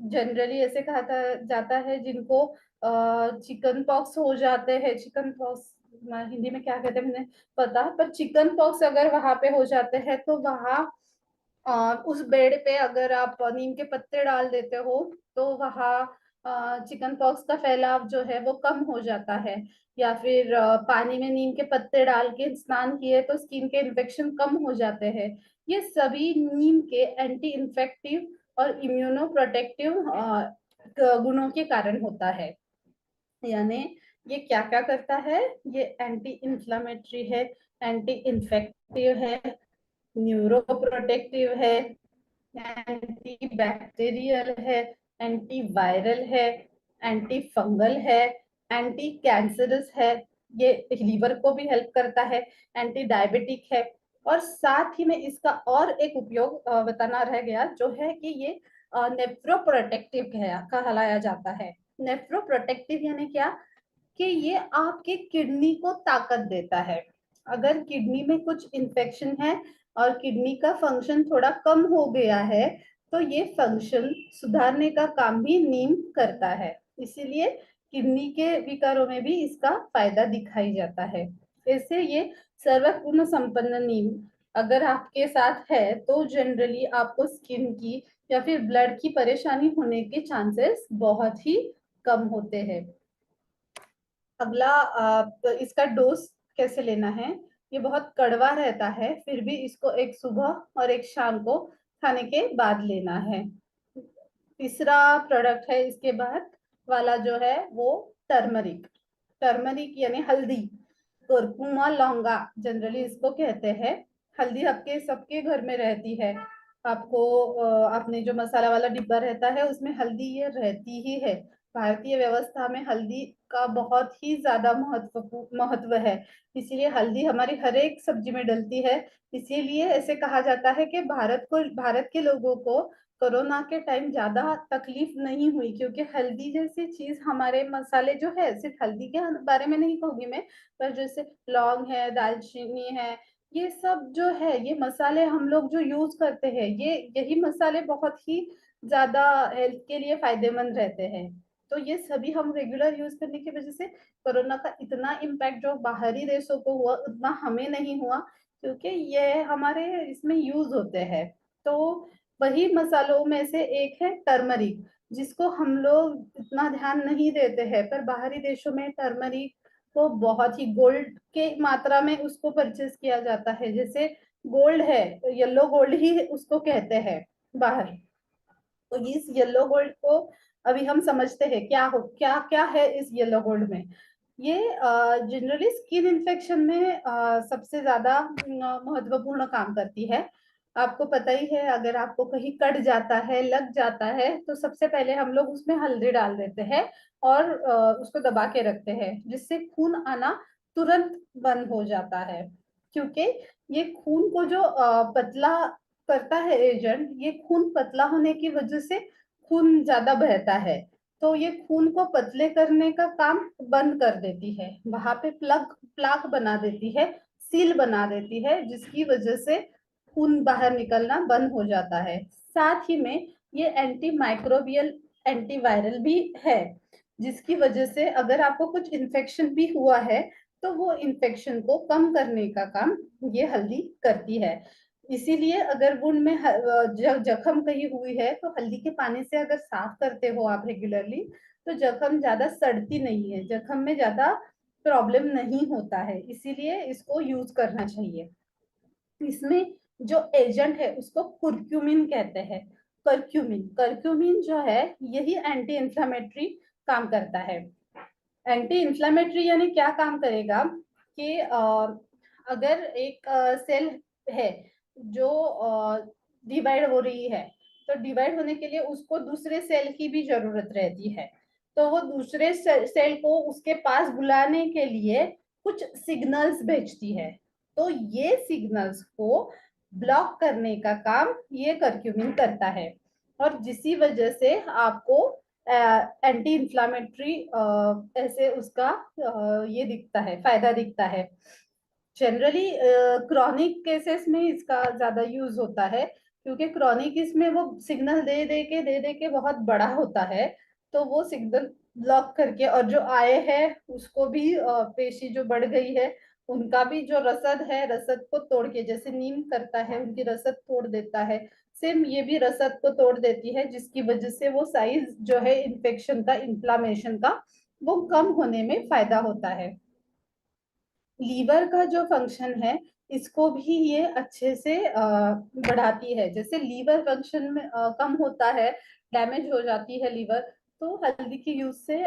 जनरली ऐसे कहा जाता है जिनको चिकन पॉक्स हो जाते हैं, चिकन पॉक्स हिंदी में क्या कहते हैं मुझे पता, पर चिकन पॉक्स अगर वहां पे हो जाते हैं तो वहां उस बेड पे अगर आप नीम के पत्ते डाल देते हो तो वहाँ चिकन पॉक्स का फैलाव जो है वो कम हो जाता है। या फिर पानी में नीम के पत्ते डाल के स्नान किए तो स्किन के इन्फेक्शन कम हो जाते हैं। ये सभी नीम के एंटी इन्फेक्टिव और इम्यूनो प्रोटेक्टिव गुणों के कारण होता है। यानी ये क्या क्या करता है? ये एंटी इंफ्लेमेटरी है, एंटी इन्फेक्टिव है, न्यूरो प्रोटेक्टिव है, एंटी बैक्टीरियल है, एंटी वायरल है, एंटी फंगल है, एंटी कैंसरस है, ये लीवर को भी हेल्प करता है, एंटी डायबिटिक है। और साथ ही में इसका और एक उपयोग बताना रह गया, जो है कि ये नेफ्रो प्रोटेक्टिव कहलाया जाता है। नेफ्रो प्रोटेक्टिव यानी क्या? कि ये आपके किडनी को ताकत देता है। अगर किडनी में कुछ इन्फेक्शन है और किडनी का फंक्शन थोड़ा कम हो गया है तो ये फंक्शन सुधारने का काम भी नीम करता है। इसीलिए किडनी के विकारों में भी इसका फायदा दिखाई जाता है। ऐसे ये सर्वगुण संपन्न नीम अगर आपके साथ है तो जनरली आपको स्किन की या फिर ब्लड की परेशानी होने के चांसेस बहुत ही कम होते हैं। अगला तो इसका डोज कैसे लेना है? ये बहुत कड़वा रहता है, फिर भी इसको एक सुबह और एक शाम को खाने के बाद लेना है। तीसरा प्रोडक्ट है इसके बाद वाला जो है वो टर्मरिक। टर्मरिक यानी हल्दी, कुरकुमा लौंगा जनरली इसको कहते हैं। हल्दी आपके सबके घर में रहती है। आपको आपने जो मसाला वाला डिब्बा रहता है उसमें हल्दी ये रहती ही है। भारतीय व्यवस्था में हल्दी का बहुत ही ज्यादा महत्व है। इसीलिए हल्दी हमारी हर एक सब्जी में डलती है। इसीलिए ऐसे कहा जाता है कि भारत के लोगों को कोरोना के टाइम ज्यादा तकलीफ नहीं हुई, क्योंकि हल्दी जैसी चीज, हमारे मसाले जो है, सिर्फ हल्दी के बारे में नहीं कहूंगी मैं, पर जैसे लौंग है, दालचीनी है, ये सब जो है, ये मसाले हम लोग जो यूज करते हैं, ये यही मसाले बहुत ही ज्यादा हेल्थ के लिए फायदेमंद रहते हैं। तो ये सभी हम रेगुलर यूज करने की वजह से कोरोना का इतना इम्पैक्ट जो बाहरी देशों को हुआ उतना हमें नहीं हुआ, क्योंकि ये हमारे इसमें यूज होते हैं। तो वही मसालों में से एक है टर्मरिक, जिसको हम लोग इतना ध्यान नहीं देते हैं, पर बाहरी देशों में टर्मरिक को बहुत ही गोल्ड के मात्रा में उसको परचेज किया जाता है। जैसे गोल्ड है, येलो गोल्ड ही उसको कहते हैं बाहर। तो इस येलो गोल्ड को अभी हम समझते हैं क्या क्या है इस येलो गोल्ड में। ये जनरली स्किन इन्फेक्शन में सबसे ज्यादा महत्वपूर्ण काम करती है। आपको पता ही है, अगर आपको कहीं कट जाता है, लग जाता है, तो सबसे पहले हम लोग उसमें हल्दी डाल देते हैं और उसको दबा के रखते हैं, जिससे खून आना तुरंत बंद हो जाता है। क्योंकि ये खून को जो पतला करता है एजेंट, ये खून पतला होने की वजह से खून ज्यादा बहता है, तो ये खून को पतले करने का काम बंद कर देती है, वहां पे प्लाक बना देती है, सील बना देती है, जिसकी वजह से खून बाहर निकलना बंद हो जाता है। साथ ही में ये एंटी माइक्रोबियल एंटीवायरल भी है, जिसकी वजह से अगर आपको कुछ इन्फेक्शन भी हुआ है तो वो इन्फेक्शन को कम करने का काम ये हल्दी करती है। इसीलिए अगर वुंड में जख्म कहीं हुई है तो हल्दी के पानी से अगर साफ करते हो आप रेगुलरली, तो जख्म ज्यादा सड़ती नहीं है, जख्म में ज्यादा प्रॉब्लम नहीं होता है, इसीलिए इसको यूज करना चाहिए। इसमें जो एजेंट है उसको कुर्क्यूमिन कहते हैं। कर्क्यूमिन कर्क्यूमिन जो है यही एंटी इंफ्लेमेटरी काम करता है। एंटी इंफ्लेमेटरी यानी क्या काम करेगा कि अगर एक सेल है जो डिवाइड हो रही है, तो डिवाइड होने के लिए उसको दूसरे सेल की भी जरूरत रहती है, तो वो दूसरे सेल को उसके पास बुलाने के लिए कुछ सिग्नल्स भेजती है, तो ये सिग्नल्स को ब्लॉक करने का काम ये कर्क्यूमिन करता है, और जिसी वजह से आपको एंटी इंफ्लामेटरी ऐसे उसका ये दिखता है, फायदा दिखता है। जनरली क्रॉनिक केसेस में इसका ज्यादा यूज होता है, क्योंकि क्रॉनिक इसमें वो सिग्नल दे दे के बहुत बड़ा होता है, तो वो सिग्नल ब्लॉक करके, और जो आए हैं उसको भी पेशी जो बढ़ गई है उनका भी जो रसद है, रसद को तोड़ के, जैसे नीम करता है उनकी रसद तोड़ देता है, सेम ये भी रसद को तोड़ देती है, जिसकी वजह से वो साइज जो है इन्फेक्शन का, इन्फ्लामेशन का, वो कम होने में फायदा होता है। लीवर का जो फंक्शन है इसको भी ये अच्छे से बढ़ाती है, जैसे लीवर फंक्शन में कम होता है, डैमेज हो जाती है लीवर, तो हल्दी की यूज से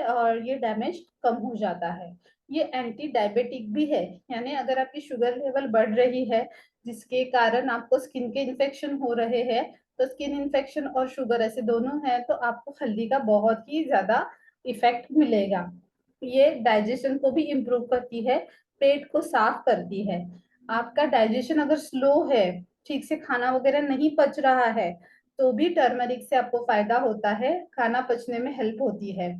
ये डैमेज कम हो जाता है। ये एंटी डायबिटिक भी है, यानी अगर आपकी शुगर लेवल बढ़ रही है जिसके कारण आपको स्किन के इन्फेक्शन हो रहे हैं, तो स्किन इन्फेक्शन और शुगर ऐसे दोनों है, तो आपको हल्दी का बहुत ही ज्यादा इफेक्ट मिलेगा। ये डाइजेशन को भी इम्प्रूव करती है, पेट को साफ करती है। आपका डाइजेशन अगर स्लो है, ठीक से खाना वगैरह नहीं पच रहा है, तो भी टर्मरिक से आपको फायदा होता है, खाना पचने में हेल्प होती है।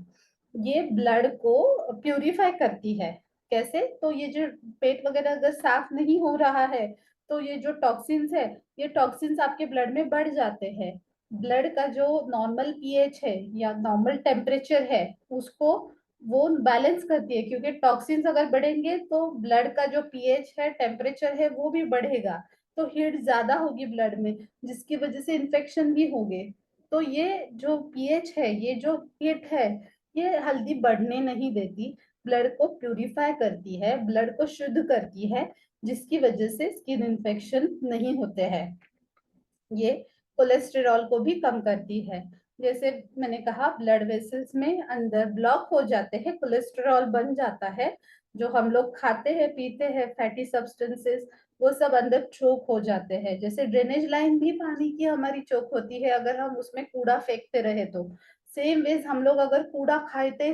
ये ब्लड को प्यूरिफाई करती है। कैसे? तो ये जो पेट वगैरह अगर साफ नहीं हो रहा है, तो ये जो टॉक्सिन्स है, ये टॉक्सिन्स आपके ब्लड में बढ़ जाते हैं। ब्लड का जो नॉर्मल पीएच है या नॉर्मल टेम्परेचर है उसको वो बैलेंस करती है, क्योंकि टॉक्सिन्स अगर बढ़ेंगे तो ब्लड का जो पीएच है, टेम्परेचर है, वो भी बढ़ेगा, तो हीट ज्यादा होगी ब्लड में, जिसकी वजह से इन्फेक्शन भी होंगे। तो ये जो पीएच है, ये जो हीट है, ये हल्दी बढ़ने नहीं देती, ब्लड को प्यूरिफाई करती है, ब्लड को शुद्ध करती है, जिसकी वजह से स्किन इन्फेक्शन नहीं होते हैं। ये कोलेस्टेरॉल को भी कम करती है। जैसे मैंने कहा, ब्लड वेसल्स में अंदर ब्लॉक हो जाते हैं, कोलेस्टेरॉल बन जाता है, जो हम लोग खाते हैं पीते हैं फैटी सब्सटेंसेस, वो सब अंदर चोक हो जाते हैं। जैसे ड्रेनेज लाइन भी पानी की हमारी चोक होती है अगर हम उसमें कूड़ा फेंकते रहे, तो सेम वेज हम लोग अगर कूड़ा खाते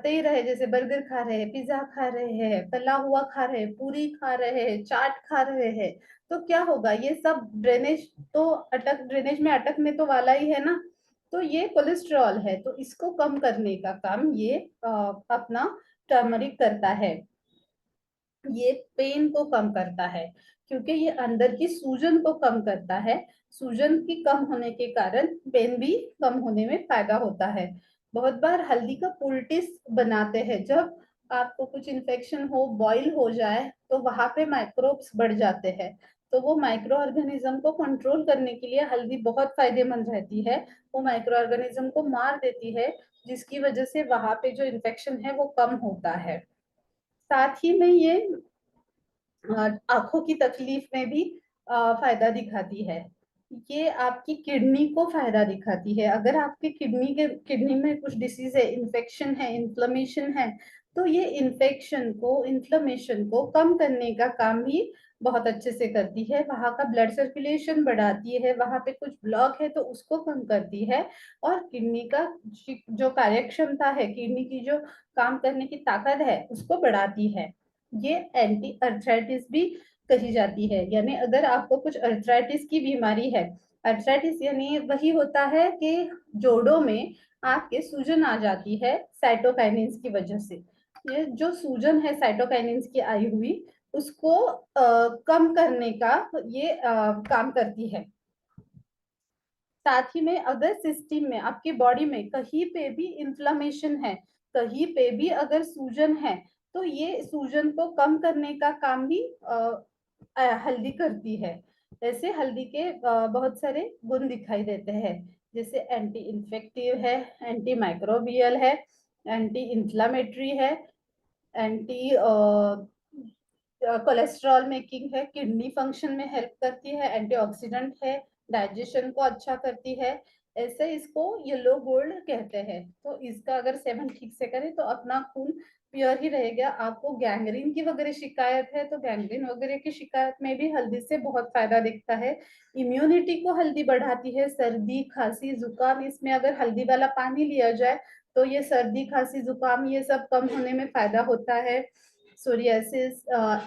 ही रहे, जैसे बर्गर खा रहे हैं, पिज्जा खा रहे हैं, तला हुआ खा रहे हैं, पूरी खा रहे हैं, चाट खा रहे हैं, तो क्या होगा, ये सब ड्रेनेज में अटकने तो वाला ही है ना। तो ये कोलेस्ट्रॉल है, तो इसको कम करने का काम ये अपना टर्मरिक करता है। ये पेन को कम करता है, क्योंकि ये अंदर की सूजन को कम करता है, सूजन की कम होने के कारण पेन भी कम होने में फायदा होता है। बहुत बार हल्दी का पोल्टिस बनाते हैं, जब आपको कुछ इन्फेक्शन हो, बॉइल हो जाए, तो वहां पे माइक्रोब्स बढ़ जाते हैं, तो वो माइक्रो ऑर्गेनिज्म को कंट्रोल करने के लिए हल्दी बहुत फायदेमंद रहती है, वो माइक्रो ऑर्गेनिज्म को मार देती है, जिसकी वजह से वहां पे जो इन्फेक्शन है वो कम होता है। साथ ही में ये आंखों की तकलीफ में भी फायदा दिखाती है। ये आपकी किडनी को फायदा दिखाती है, अगर आपकी किडनी में कुछ डिसीज है, इन्फेक्शन है, इन्फ्लेमेशन है, तो ये इन्फ्लेमेशन को कम करने का काम भी बहुत अच्छे से करती है, वहां का ब्लड सर्कुलेशन बढ़ाती है, वहां पे कुछ ब्लॉक है तो उसको कम करती है, और किडनी का जो कार्यक्षमता है, किडनी की जो काम करने की ताकत है, उसको बढ़ाती है। ये एंटी अर्थराइटिस भी कही जाती है। यानी अगर आपको कुछ अर्थराइटिस की बीमारी है, अर्थराइटिस यानी वही होता है कि जोड़ों में आपके सूजन आ जाती है साइटोकाइनिन्स की वजह से। ये जो सूजन है साइटोकाइनिन्स की आई हुई, उसको कम करने का ये काम करती है। साथ ही में अगर सिस्टम में, आपकी बॉडी में कहीं पे भी इन्फ्लामेशन है, कहीं पे भी अगर सूजन है, तो ये सूजन को कम करने का काम भी हल्दी करती है। ऐसे हल्दी के बहुत सारे गुण दिखाई देते हैं, जैसे एंटी इन्फेक्टिव है, एंटी माइक्रोबियल है, एंटी इन्फ्लामेटरी है, एंटी कोलेस्ट्रॉल मेकिंग है, किडनी फंक्शन में हेल्प करती है, एंटीऑक्सीडेंट है, डाइजेशन को अच्छा करती है। ऐसे इसको येलो गोल्ड कहते हैं। तो इसका अगर सेवन ठीक से करें तो अपना खून प्योर ही रहेगा। आपको गैंग्रीन की वगैरह शिकायत है तो गैंग्रीन वगैरह की शिकायत में भी हल्दी से बहुत फायदा दिखता है। इम्यूनिटी को हल्दी बढ़ाती है। सर्दी खांसी जुकाम, इसमें अगर हल्दी वाला पानी लिया जाए तो ये सर्दी खांसी जुकाम ये सब कम होने में फायदा होता है। सोरियासिस,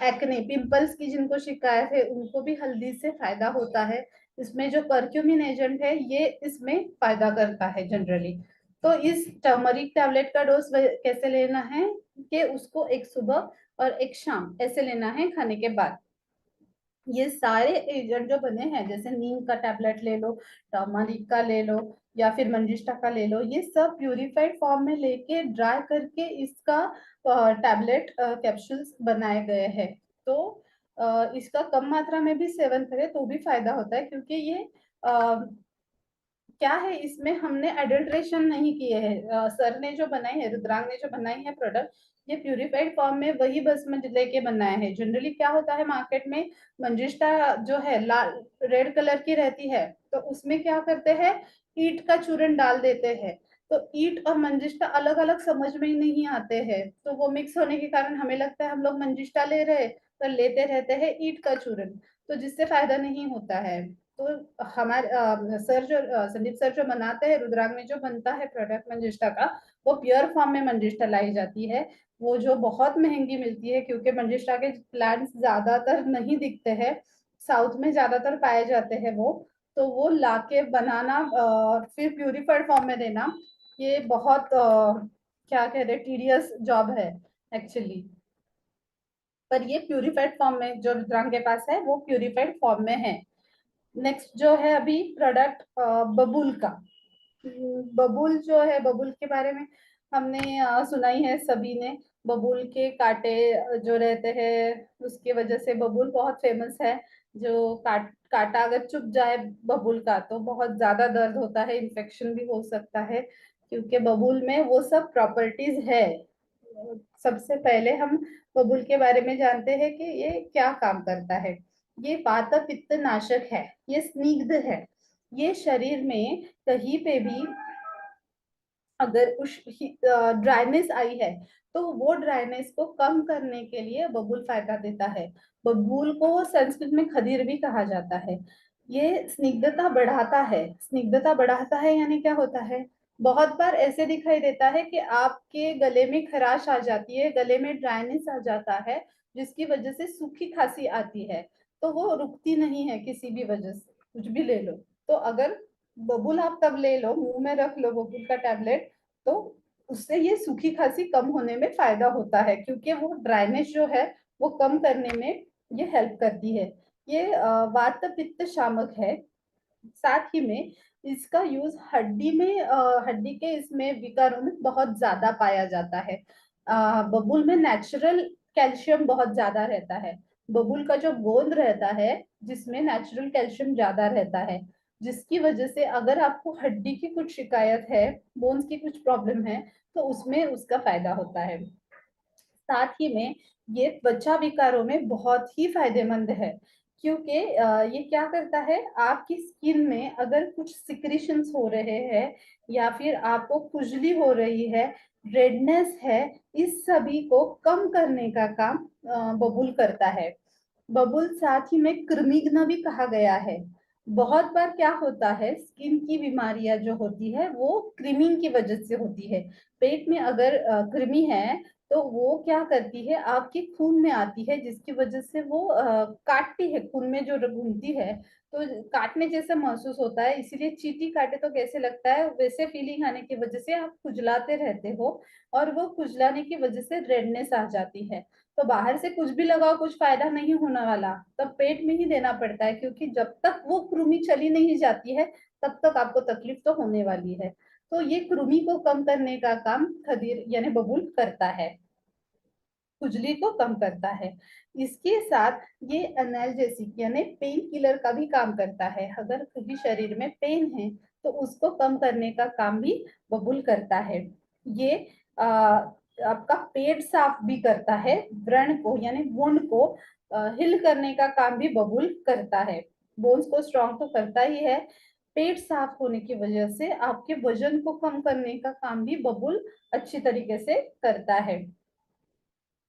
एक्ने, पिंपल्स की जिनको शिकायत है उनको भी हल्दी से फायदा होता है। इसमें जो कर्क्यूमिन एजेंट है ये इसमें फायदा करता है जनरली। तो इस टर्मरिक टैबलेट का डोज कैसे लेना है कि उसको एक सुबह और एक शाम ऐसे लेना है खाने के बाद। ये सारे एजेंट जो बने हैं, जैसे नीम का टैबलेट ले लो, टर्मरिक का ले लो, या फिर मंजिष्ठा का ले लो, ये सब प्यूरिफाइड फॉर्म में लेके ड्राई करके इसका टैबलेट कैप्सूल्स बनाए गए हैं। तो इसका कम मात्रा में भी सेवन करें तो भी फायदा होता है, क्योंकि ये क्या है, इसमें हमने एडल्ट्रेशन नहीं किए हैं। सर ने जो बनाई है, रुद्रांग ने जो बनाई है प्रोडक्ट, ये प्यूरिफाइड फॉर्म में वही भस्म लेके बनाया है। जनरली क्या होता है मार्केट में, मंजिष्ठा जो है लाल रेड कलर की रहती है, तो उसमें क्या करते हैं, ईंट का चूर्ण डाल देते हैं। तो ईंट और मंजिष्ठा अलग अलग समझ में ही नहीं आते हैं, तो वो मिक्स होने के कारण हमें लगता है हम लोग मंजिष्ठा ले रहे, पर लेते रहते हैं ईंट का चूर्ण, तो जिससे फायदा नहीं होता है। तो हमारे सर जो संदीप सर जो बनाते हैं, रुद्रांग में जो बनता है प्रोडक्ट मंजिष्ठा का, वो प्योर फॉर्म में मंजिष्ठा लाई जाती है। वो जो बहुत महंगी मिलती है, क्योंकि मंजिष्ठा के प्लांट्स ज्यादातर नहीं दिखते हैं, साउथ में ज्यादातर पाए जाते हैं वो। तो वो लाके बनाना और फिर प्यूरिफाइड फॉर्म में देना, ये बहुत क्या कहते हैं, टीडियस जॉब है एक्चुअली। पर ये प्यूरिफाइड फॉर्म में जो रुद्रांग के पास है वो प्यूरिफाइड फॉर्म में है। नेक्स्ट जो है अभी प्रोडक्ट बबूल का। बबूल जो है, बबूल के बारे में हमने सुना ही है सभी ने। बबूल के कांटे जो रहते हैं उसकी वजह से बबूल बहुत फेमस है। जो कांटा अगर चुभ जाए बबूल का तो बहुत ज्यादा दर्द होता है, इन्फेक्शन भी हो सकता है, क्योंकि बबूल में वो सब प्रॉपर्टीज है। सबसे पहले हम बबूल के बारे में जानते हैं कि ये क्या काम करता है। ये वात पित्त नाशक है, ये स्निग्ध है। ये शरीर में कहीं पे भी अगर उस ड्राइनेस आई है तो वो ड्राइनेस को कम करने के लिए बबूल फायदा देता है। बबूल को संस्कृत में खदीर भी कहा जाता है। ये स्निग्धता बढ़ाता है। स्निग्धता बढ़ाता है यानी क्या होता है, बहुत बार ऐसे दिखाई देता है कि आपके गले में खराश आ जाती है, गले में ड्राइनेस आ जाता है, जिसकी वजह से सूखी खांसी आती है। तो वो रुकती नहीं है किसी भी वजह से, कुछ भी ले लो। तो अगर बबूल आप तब ले लो, मुंह में रख लो बबूल का टैबलेट, तो उससे ये सूखी खांसी कम होने में फायदा होता है, क्योंकि वो ड्राइनेस जो है वो कम करने में ये हेल्प करती है। ये वात पित्त शामक है। साथ ही में इसका यूज हड्डी में हड्डी के इसमें विकारों में बहुत ज्यादा पाया जाता है। बबूल में नेचुरल कैल्शियम बहुत ज्यादा रहता है। बबूल का जो गोंद रहता है जिसमें नेचुरल कैल्शियम ज्यादा रहता है, जिसकी वजह से अगर आपको हड्डी की कुछ शिकायत है, बोन्स की कुछ प्रॉब्लम है, तो उसमें उसका फायदा होता है। साथ ही में ये त्वचा विकारों में बहुत ही फायदेमंद है, क्योंकि ये क्या करता है, आपकी स्किन में अगर कुछ सिक्रीशंस हो रहे हैं या फिर आपको खुजली हो रही है, रेडनेस है, इस सभी को कम करने का काम बबूल करता है। बबूल साथ ही में कृमिघ्न भी कहा गया है। बहुत बार क्या होता है, स्किन की बीमारियां जो होती है वो कृमि की वजह से होती है। पेट में अगर कृमि है तो वो क्या करती है, आपके खून में आती है, जिसकी वजह से वो काटती है, खून में जो घूमती है तो काटने जैसा महसूस होता है। इसीलिए चींटी काटे तो कैसे लगता है, वैसे फीलिंग आने की वजह से आप खुजलाते रहते हो, और वो खुजलाने की वजह से रेडनेस आ जाती है। तो बाहर से कुछ भी लगाओ कुछ फायदा नहीं होने वाला, तब पेट में ही देना पड़ता है, क्योंकि जब तक वो कृमि चली नहीं जाती है तब तक आपको तकलीफ तो होने वाली है। तो ये कृमि को कम करने का काम खदीर यानी बबूल करता है, खुजली को कम करता है। इसके साथ ये एनाल्जेसिक यानी पेन किलर का भी काम करता है। अगर कभी शरीर में पेन है तो उसको कम करने का काम भी बबूल करता है। ये आ, आपका पेट साफ भी करता है, व्रण को यानी वुंड को हिल करने का काम भी बबूल करता है। बोन्स को स्ट्रॉन्ग तो करता ही है, पेट साफ होने की वजह से आपके वजन को कम करने का काम भी बबूल अच्छी तरीके से करता है।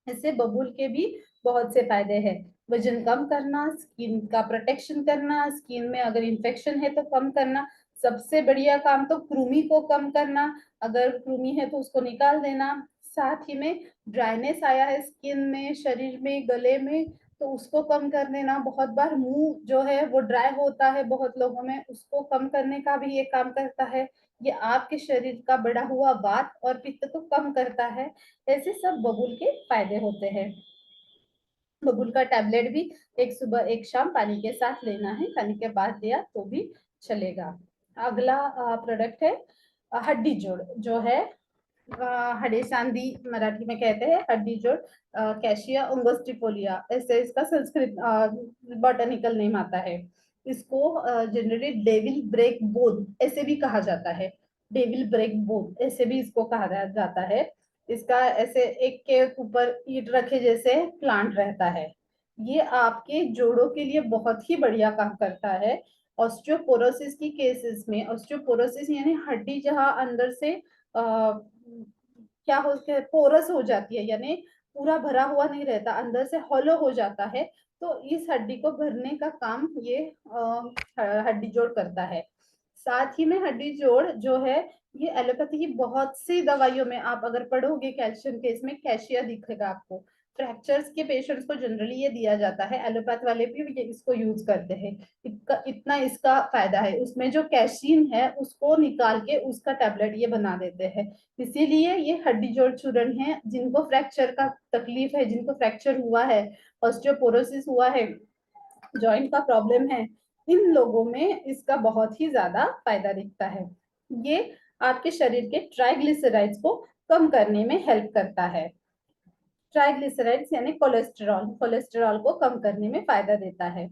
इससे बबूल के भी बहुत से फायदे हैं। वजन कम करना, स्किन का प्रोटेक्शन करना, स्किन में अगर इन्फेक्शन है तो कम करना, सबसे बढ़िया काम तो कृमि को कम करना, अगर कृमि है तो उसको निकाल देना। साथ ही में ड्राइनेस आया है स्किन में, शरीर में, गले में, तो उसको कम कर देना। बहुत बार मुंह जो है वो ड्राई होता है बहुत लोगों में, उसको कम करने का भी ये काम करता है। ये आपके शरीर का बढ़ा हुआ वात और पित्त को कम करता है। ऐसे सब बबूल के फायदे होते हैं। बबूल का टैबलेट भी एक सुबह एक शाम पानी के साथ लेना है, खाने के बाद लिया तो भी चलेगा। अगला प्रोडक्ट है हड्डी जोड़, जो है हडे सांदी मराठी में कहते हैं, हड्डी जोड़, कैशिया ओंगोस्टिफोलिया ऐसे इसका संस्कृत बॉटनिकल नेम आता है। इसको जनरली डेविल ब्रेक बोन ऐसे भी कहा जाता है, डेविल ब्रेक बोन ऐसे भी इसको कहा जाता है। इसका ऐसे एक के ऊपर ईंट रखे जैसे प्लांट रहता है। ये आपके जोड़ों के लिए बहुत ही बढ़िया काम करता है। ऑस्टियोपोरोसिस की केसेस में, ऑस्टियोपोरोसिस यानी हड्डी जहां अंदर से क्या हो, पोरस हो जाती है, यानी पूरा भरा हुआ नहीं रहता, अंदर से हॉलो हो जाता है, तो इस हड्डी को भरने का काम ये हड्डी जोड़ करता है। साथ ही में हड्डी जोड़ जो है, ये एलोपैथी की बहुत सी दवाइयों में आप अगर पढ़ोगे कैल्शियम के, इसमें कैशिया दिखेगा आपको। फ्रैक्चर्स के पेशेंट्स को जनरली ये दिया जाता है, एलोपैथ वाले भी ये इसको यूज करते हैं। इतना इसका फायदा है, उसमें जो कैशीन है उसको निकाल के उसका टैबलेट ये बना देते हैं। इसीलिए ये हड्डी जोड़ चूर्ण है, जिनको फ्रैक्चर का तकलीफ है, जिनको फ्रैक्चर हुआ है, ऑस्टियोपोरोसिस हुआ है, जॉइंट का प्रॉब्लम है, इन लोगों में इसका बहुत ही ज्यादा फायदा दिखता है। ये आपके शरीर के ट्राइग्लिसराइड्स को कम करने में हेल्प करता है। ट्राइग्लिसराइड्स यानी कोलेस्टेरॉल, कोलेस्टेरॉल को कम करने में फायदा देता है।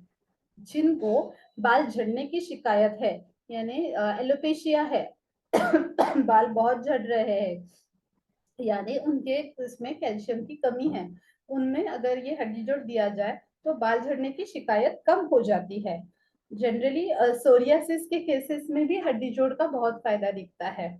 जिनको बाल झड़ने की शिकायत है, यानी एलोपेशिया है बाल बहुत झड़ रहे हैं, यानी उनके इसमें कैल्शियम की कमी है, उनमें अगर ये हड्डी जोड़ दिया जाए तो बाल झड़ने की शिकायत कम हो जाती है। जनरली सोरियासिस के केसेस में भी हड्डी जोड़ का बहुत फायदा दिखता है।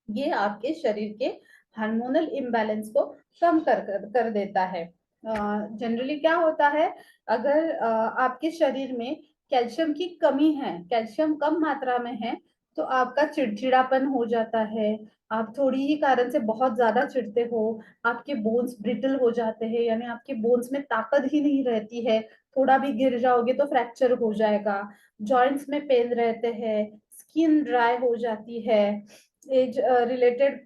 ये आपके शरीर के हार्मोनल इम्बैलेंस को कम कर देता है। जनरली क्या होता है, अगर आपके शरीर में कैल्शियम की कमी है, कैल्शियम कम मात्रा में है, तो आपका चिड़चिड़ापन हो जाता है, आप थोड़ी ही कारण से बहुत ज्यादा चिढ़ते हो, आपके बोन्स ब्रिटल हो जाते हैं, यानी आपके बोन्स में ताकत ही नहीं रहती है, थोड़ा भी गिर जाओगे तो फ्रैक्चर हो जाएगा, जॉइंट्स में पेन रहते हैं, स्किन ड्राई हो जाती है। एज रिलेटेड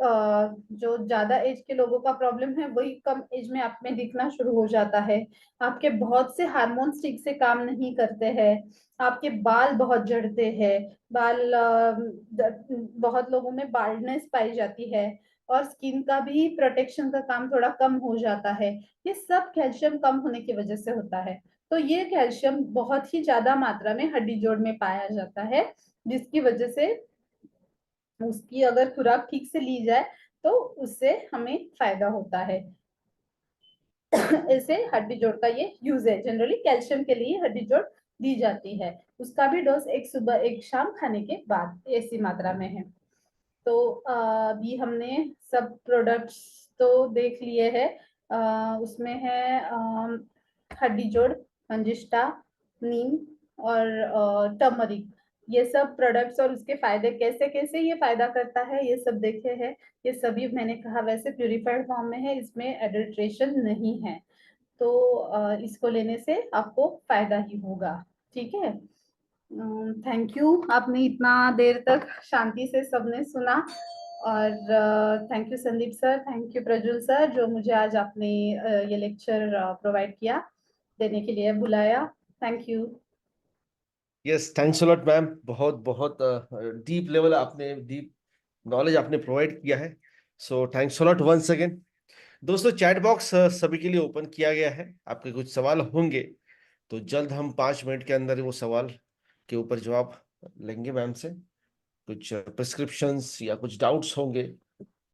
जो ज्यादा एज के लोगों का प्रॉब्लम है वही कम एज में आप में दिखना शुरू हो जाता है। आपके बहुत से हार्मोन्स ठीक से काम नहीं करते हैं, आपके बाल बहुत झड़ते हैं, बाल बहुत लोगों में बाल्डनेस पाई जाती है, और स्किन का भी प्रोटेक्शन का काम थोड़ा कम हो जाता है। ये सब कैल्शियम कम होने की वजह से होता है। तो ये कैल्शियम बहुत ही ज्यादा मात्रा में हड्डी जोड़ में पाया जाता है, जिसकी वजह से उसकी अगर खुराक ठीक से ली जाए तो उससे हमें फायदा होता है। ऐसे हड्डी जोड़ का ये यूज है, जनरली कैल्शियम के लिए हड्डी जोड़ दी जाती है। उसका भी डोज एक सुबह एक शाम खाने के बाद ऐसी मात्रा में है। तो अभी हमने सब प्रोडक्ट्स तो देख लिए हैं। उसमें है हड्डी जोड़, मंजिष्टा, नीम और टर्मरिक, ये सब प्रोडक्ट्स और उसके फायदे कैसे कैसे ये फायदा करता है ये सब देखे हैं। ये सभी मैंने कहा वैसे प्यूरिफाइड फॉर्म में है, इसमें एडल्ट्रेशन नहीं है। तो इसको लेने से आपको फायदा ही होगा। ठीक है। थैंक यू, आपने इतना देर तक शांति से सबने सुना। और thank you Sandeep sir, thank you Prajwal sir, जो मुझे आज आपने ये लेक्चर प्रोवाइड किया, देने के लिए बुलाया। Thank you. Yes, thanks a lot ma'am. बहुत बहुत डीप लेवल आपने, डीप नॉलेज आपने प्रोवाइड किया है। So thanks a lot once again. दोस्तों, चैट बॉक्स सभी के लिए ओपन किया गया है। आपके कुछ सवाल होंगे तो जल्द हम 5 मिनट के अंदर वो सवाल के ऊपर जवाब लेंगे मैम से। कुछ प्रिस्क्रिप्शंस या कुछ डाउट्स होंगे